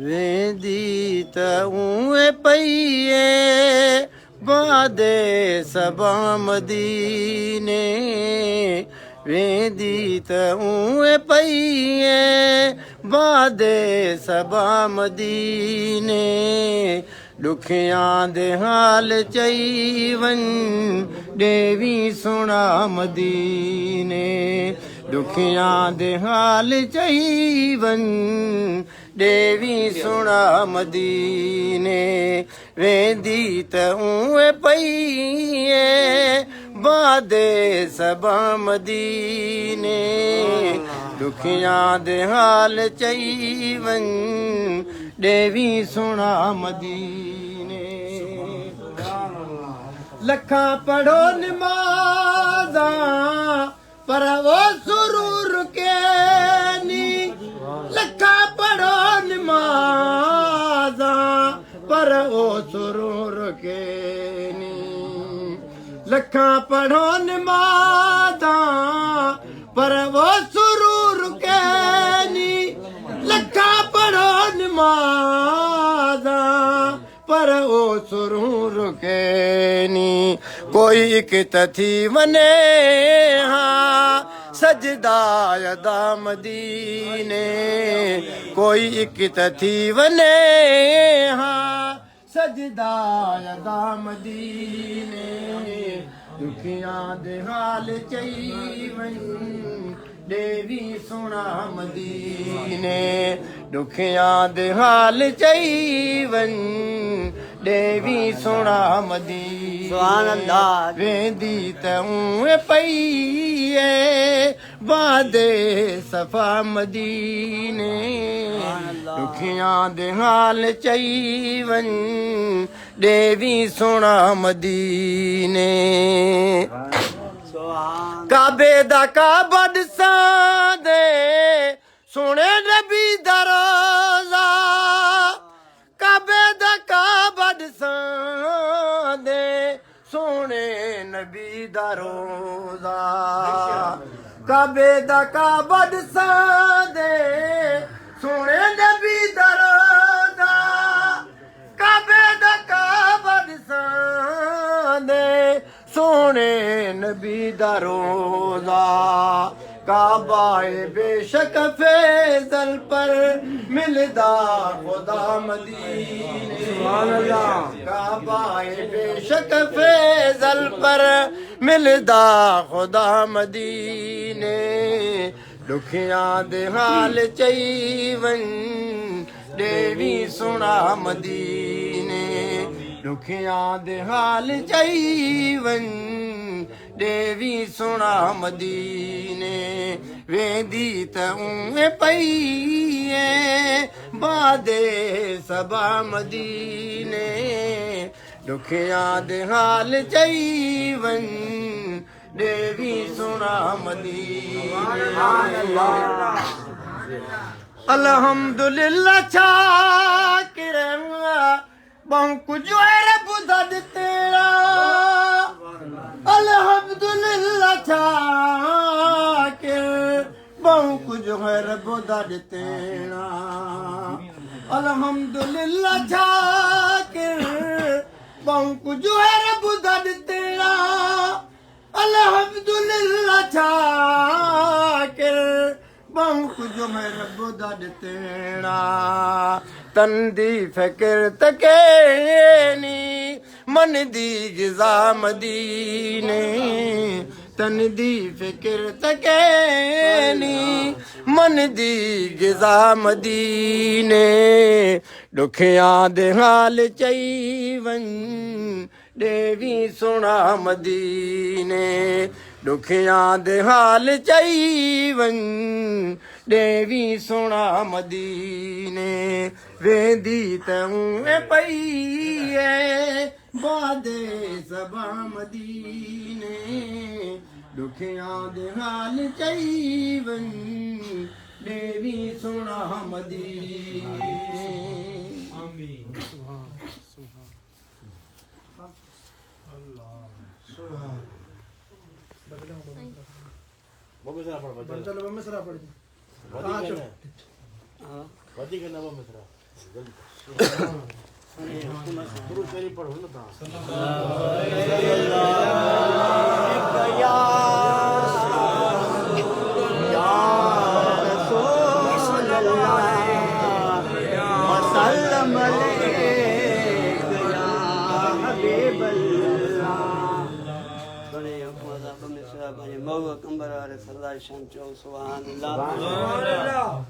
वेंदी त उहे पईए बादे सबा मदीने वेंदी त उहे पईए बादे सबा मदीने दुखियां दे हाल चई वन देवी सुना मदीने दुखियां दे हाल चई वन देवी सुना मदीने वेंदी त उहे पईए बादे सबा मदीने दुखियां दे हाल चई वन देवी सुना मदीने लखा पढ़ो नमाज़ा पर वो सुरूर के नी लखा पढ़ो नमाज़ा पर वो सुरूर के नी लखा पढ़ो नमाज़ा पर वो सुरूर के नी लखा पढ़ो नमाज़ा पर वो सुरूर के नी कोई एक थी वने हाँ सजदा यदा मदीने कोई एक थी वने हाँ सजदा यदा मदीने दुखियां दे हाल चई वन देवी सुना मदीने दुखियां दे हाल चई वन देवी सुना मदीने सुभान अल्लाह वेंदी त उहे पईए बादे सफा मदीने दुखियां दे हाल चई वन देवी सुना मदीने काबे दा काबा ॾिसां दे सोने नबी दा रोज़ा काबे दा काबा ॾिसां दे सोने नबी दा रोज़ा काबे दा काबा ॾिसां दे सोने नबी दा रोज़ा काबे दा काबा ॾिसां दे सोने नबी दा रोज़ा काबाए बेशक फैज़ल पर मिलदा खुदा मदीने काबाए बेशक फैज़ल पर मिलदा खुदा मदीने दुखियां दे हाल चई वन देवी सुना मदीने दुखियां दे हाल चई वन देवी सुना मदीने वेंदी त उहे पईए बादे सबा मदीने दुखियां दे हाल चई वन देवी सुना मदीने अल्हम्दुलिल्लाह शाकिरन बहु कुछ रब दा तेरा अल्हम्दुलिल्लाह शाकिर बहु कुछ रब दा तेरा अल्हम्दुलिल्लाह शाकिर बहु कुछ रब दा तेरा अल्हम्दुलिल्लाह शाकिर बहु कुछ रब दा तेरा तन दी फिक्र तकेनी मन दी गिज़ा मदीने तन दी फिक्र तकेनी मन दी गिज़ा मदीने दुखियां दे हाल चई वन देवी सुना मदीने दुखियां दे हाल चई वन देवी सुना मदीने वेंदी त उहे पईए बादे सबा मदीने दुखियां दे हाल चई वन देवी सुना मदीने आमीन चलो मैं सरा पड़ गलती करना वो मित्रा गुरु तेरी पढ़ो ना ता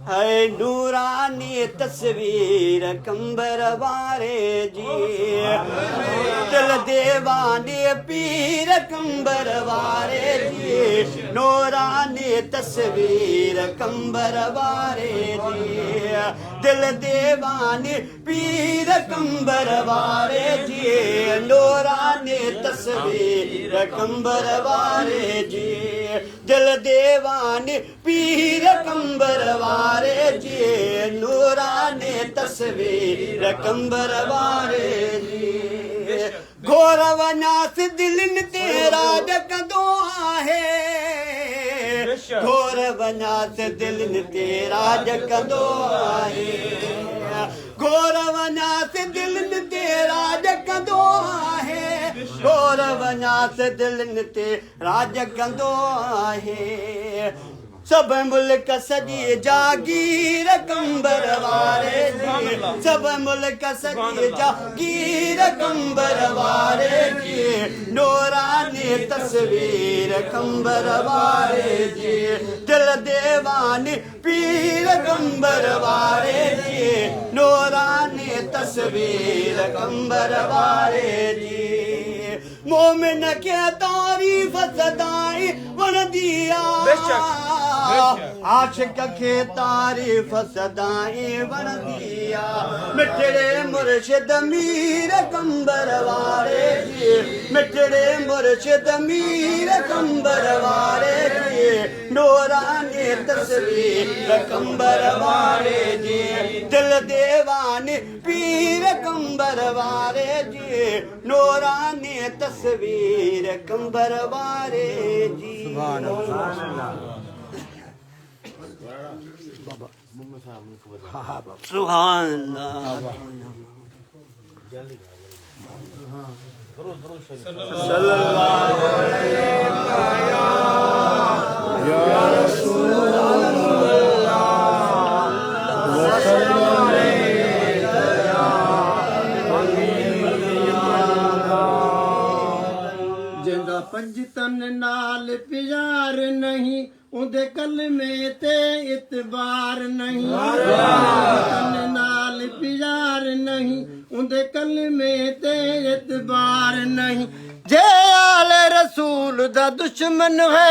है नूरानी तस्वीर कंबर वारे जी दिल देवाने पीर कंबर वारे जी नूरानी तस्वीर कंबर वारे जी दिल देवाने पीर कंबर वारे जी नूरानी तस्वीर कंबर वारे जी दिल देवाने पीर कंबर वारे जी नूरानी तस्वीर कंबर वारे जी घोर वनास दिलन तेरा जकदो आहे घोर वनास दिलन तेरा जकदो आहे घोर वनास दिलन तेरा जकदो आहे घोर वनास दिलन तेरा जकदो आहे सब मुल्क सजी जागीर कंबर वारे जी सब मुल्क सजी जागीर कंबर वारे जी नूरानी तस्वीर कंबर वारे जी दिल देवानी पीर कंबर वारे जी नूरानी तस्वीर कंबर वारे जी मोमिन के तारीफ सदाई वन दिया आशिक के तारीफ सदाई वन दिया मिठड़े मुर्शिद मीर कंबर वारे जी मिठड़े मुर्शिद मीर कंबर वारे जी नूरानी तस्वीर कंबर वारे जी दिल देवानी पीर कंबर वारे जी नूरानी तस्वीर कंबर वारे जी सुभान अल्लाह सुभान अल्लाह सल्लल्लाहु अलैहि या रसूल पंजतन नाल प्यार नहीं उदे कलमे ते इतबार नहीं पंजतन नाल प्यार नहीं उदे कलमे ते इतबार नहीं जे आले रसूल दा दुश्मन है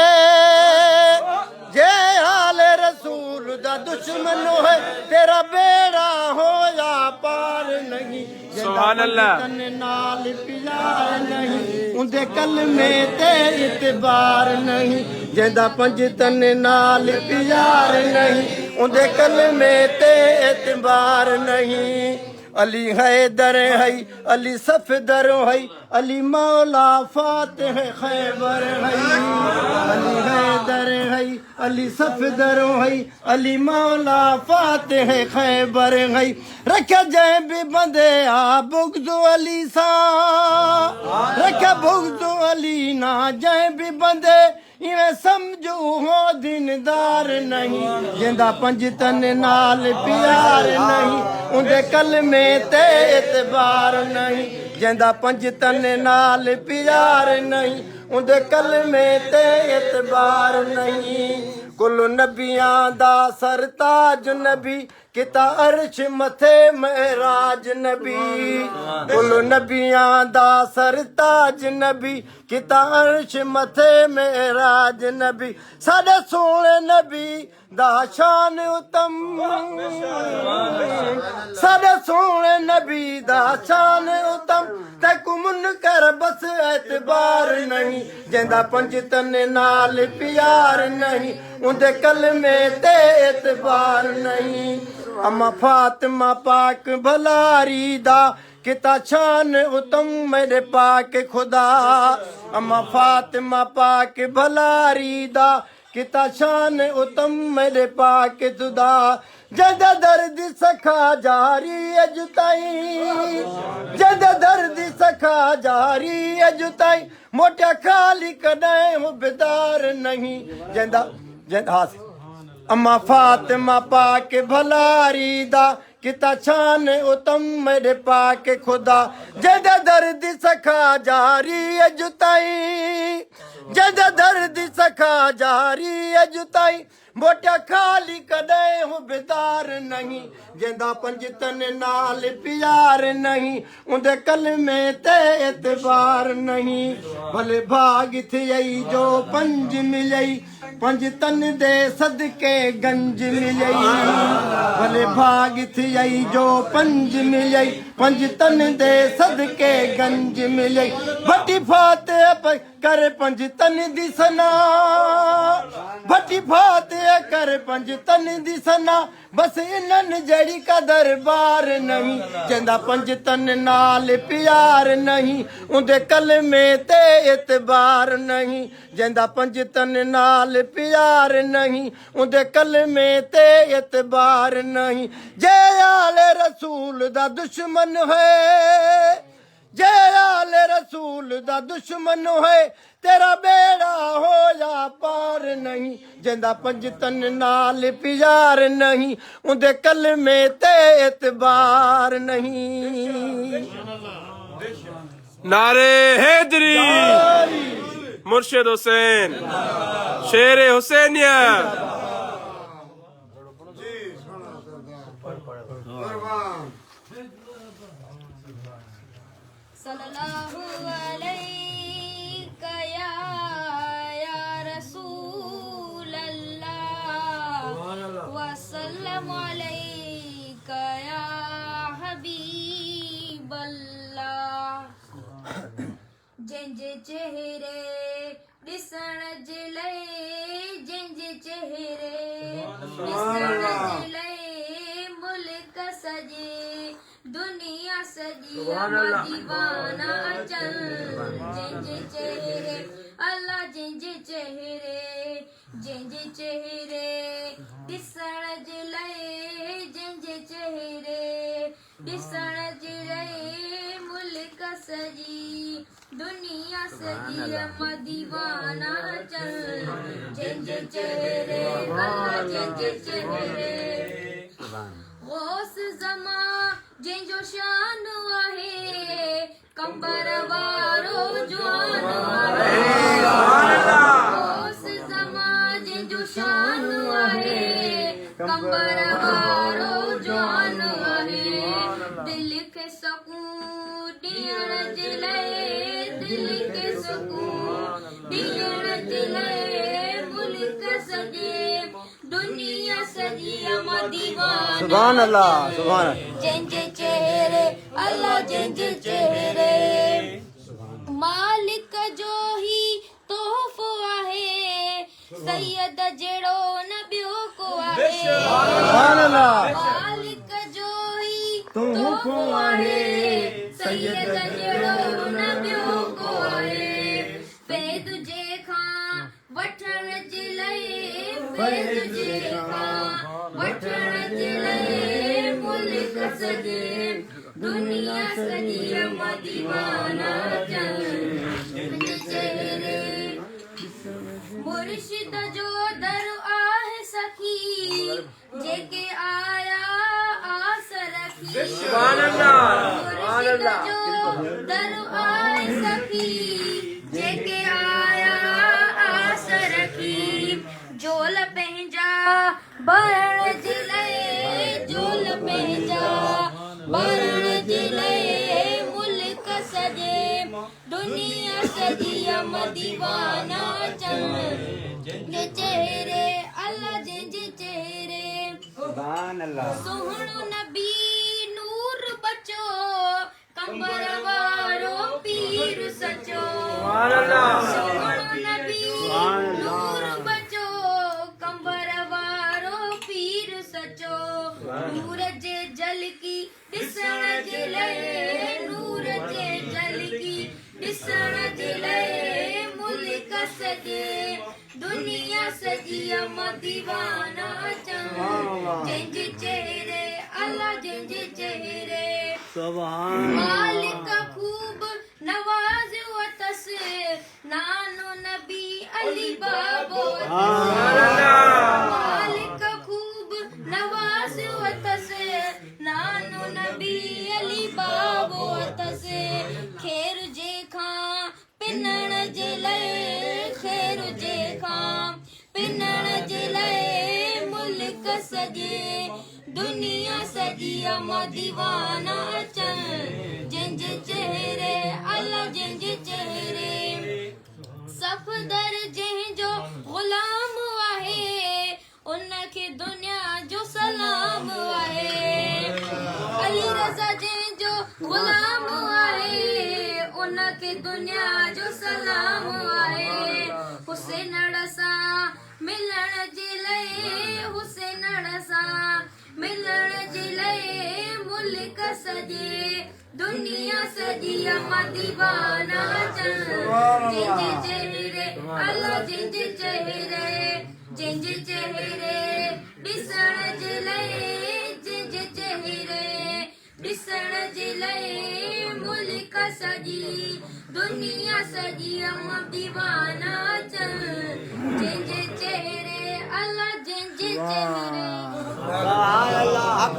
जे आले रसूल दा दुश्मन है तेरा बेड़ा होया पार नहीं सुभान अल्लाह नाल प्यार नहीं उनके कलमे ते इतबार नहीं जेंदा पंजतन नाल प्यार नहीं उनके कलमे ते इतबार नहीं अली हैदर है अली सफदर है अली मौला फातिह खैबर है अली हैदर है अली सफदर है अली मौला फातिह खैबर है रखा जय भी बंदे आ बुगदो अली सा रखा बुगदो अली ना जय भी बंदे इवें समझो हो दीनदार नहीं जिंदा पंजतन नाल प्यार नहीं उनके कलमे ते इतबार नहीं जिंदा पंजतन नाल प्यार नहीं उनके कलमे ते इतबार नहीं कुल नबियां दा सरताज नबी किता अर्श मथे महराज नबी कुल नबियां दा सरताज नबी किता अर्श मथे महराज नबी साडे सोने नबी दा शान उत्तम साडे सोने नबी दा शान उत्तम ते कुमन कर बस एतबार नहीं जिंदा पंजतन नाल प्यार नहीं उनके कलमे ते एतबार नहीं अम्मा फातिमा पाक भलारी दा किता शान उत्तम मेरे पाक खुदा अम्मा फातिमा पाक भलारी दा किता शान उतम मेरे पाक खुदा जद दर्द सखा जारी अजुताई जद दर्द सखा जारी अजुताई मोटा खाली कॾहिं हो बेदार नहीं जंदा जंदा अम्मा फातिमा पाक भलारी दा किता शान उतम मेरे पाक खुदा जद दर्द सखा जारी अजुताई जद दर्द सखा जारी अजुताई मोटा खाली कॾहिं हो बेदार नहीं जंदा पंजतन नाल प्यार नहीं उंदे कलमे ते एतबार नहीं भले भाग थियई जो पंज मिलई पंजतन दे सदके गंज मिलई भले भाग थियई जो पंज मिलई पंजतन दे सदके गंज मिलई भटी फाते कर पंजतन दी सना भटी फाते कर पंजतन दी सना बस इन्हनि जड़ी का दरबार नहीं जंदा पंजतन नाल प्यार नहीं उंदे कलमे ते एतबार नहीं जंदा पंजतन नाल प्यार नहीं उंदे कलमे ते एतबार नहीं जे आले रसूल दा दुश्मन है जे आले रसूल दा दुश्मन है तेरा बेड़ा हो या पार नहीं जंदा पंजतन नाल प्यार नहीं उंदे कलमे ते एतबार नहीं नारे हैदरी मुर्शिद हुसैन शेर हुसैनिया सल्लल्लाहु अलैका या रसूल अल्लाह व सल्लम अलैका या हबीब अल्लाह जंहिंजे चेहरे ॾिसण जे लाइ जंहिंजे चेहरे ॾिसण जे लाइ मुल्क सॼे दुनिया सजी दीवाना चल जंहिंजे चेहरे अल्लाह जंहिंजे चेहरे ॾिसण जे लाइ जंहिंजे चेहरे ॾिसण जे लाइ मुल्क सजी दुनिया सजी दीवाना चल जंहिंजे चेहरे अल्लाह जंहिंजे चेहरे गौस ज़मा जंहिंजो शान आहे कंबर वारो जवान आहे गौस ज़मा जंहिंजो शान आहे कंबर वारो जवान आहे दिल खे सकून ॾियण जे लाइ दिल खे सकून ॾियण जे लाइ मुल्क सॼे दुनिया सजी दीवाना सुभान अल्लाह सुभान जंहिंजे चेहरे अल्लाह जंहिंजे चेहरे मालिक जो ही तोहफ़ो आहे सैयद जहिड़ो न ॿियो को आहे सुभान अल्लाह मालिक जो ही तोहफ़ो आहे सैयद जहिड़ो न ॿियो को आहे फैद जे खां वठण जे लाइ फैद जे खां वठण जे लाइ मुल्क सॼे दुनिया सॼी दीवाना चल जंहिंजे चेहरे मुर्शिद जो दर आहे सखी जेके आया आस रखी मुर्शिद जो दर आहे सखी जेके आया आस रखी जोल पंहिंजा भरण जे लाइ जोल पंहिंजा भरण जे लाइ मुल्क सॼे दुनिया सॼी दीवाना चल जंहिंजे चेहरे अल्लाह जंहिंजे चेहरे सुहिणो नबी नूर बचो कंबर वारो पीर सचो सुहिणो नबी नूर बचो कंबर वारो पीर सचो नूर जे झलकी ॾिसण जे लाइ नूर जे झलकी ॾिसण जे लाइ मुल्क सॼे दुनिया सजी अम्मा दीवाना चंद जंजे चेहरे अल्लाह जंजे चेहरे मालिक खूब नवाज वतस नानो नबी अली बाबो मालिक खूब नवाज वतस नानो नबी अली बाबो वतस खैर जे खां पिनण जे लाइ खैर जे खां पिनण जे लाइ मुल्क सजे दुनिया सजी अम्मा दीवाना चल जंहिंजे चेहरे अल्लाह जंहिंजे चेहरे सफ़दर जंहिंजो ग़ुलाम आहे उनखे दुनिया जो सलाम आहे अली रज़ा जंहिंजो ग़ुलाम आहे उनखे दुनिया जो सलाम आहे हुसैन सां मिलण जे लाइ हुसैन सां मिलण जे लाइ मुल्क सजे दुनिया सजी अम्मा दीवाना चल जंहिंजे चेहरे अल्लाह जंहिंजे चेहरे ॾिसण जे लाइ जंहिंजे चेहरे ॾिसण जे लाइ मुल्क सजी दुनिया सजी अम्मा दीवाना चल जंहिंजे चेहरे अल्लाह जंहिंजे चेहरे अल्लाह हक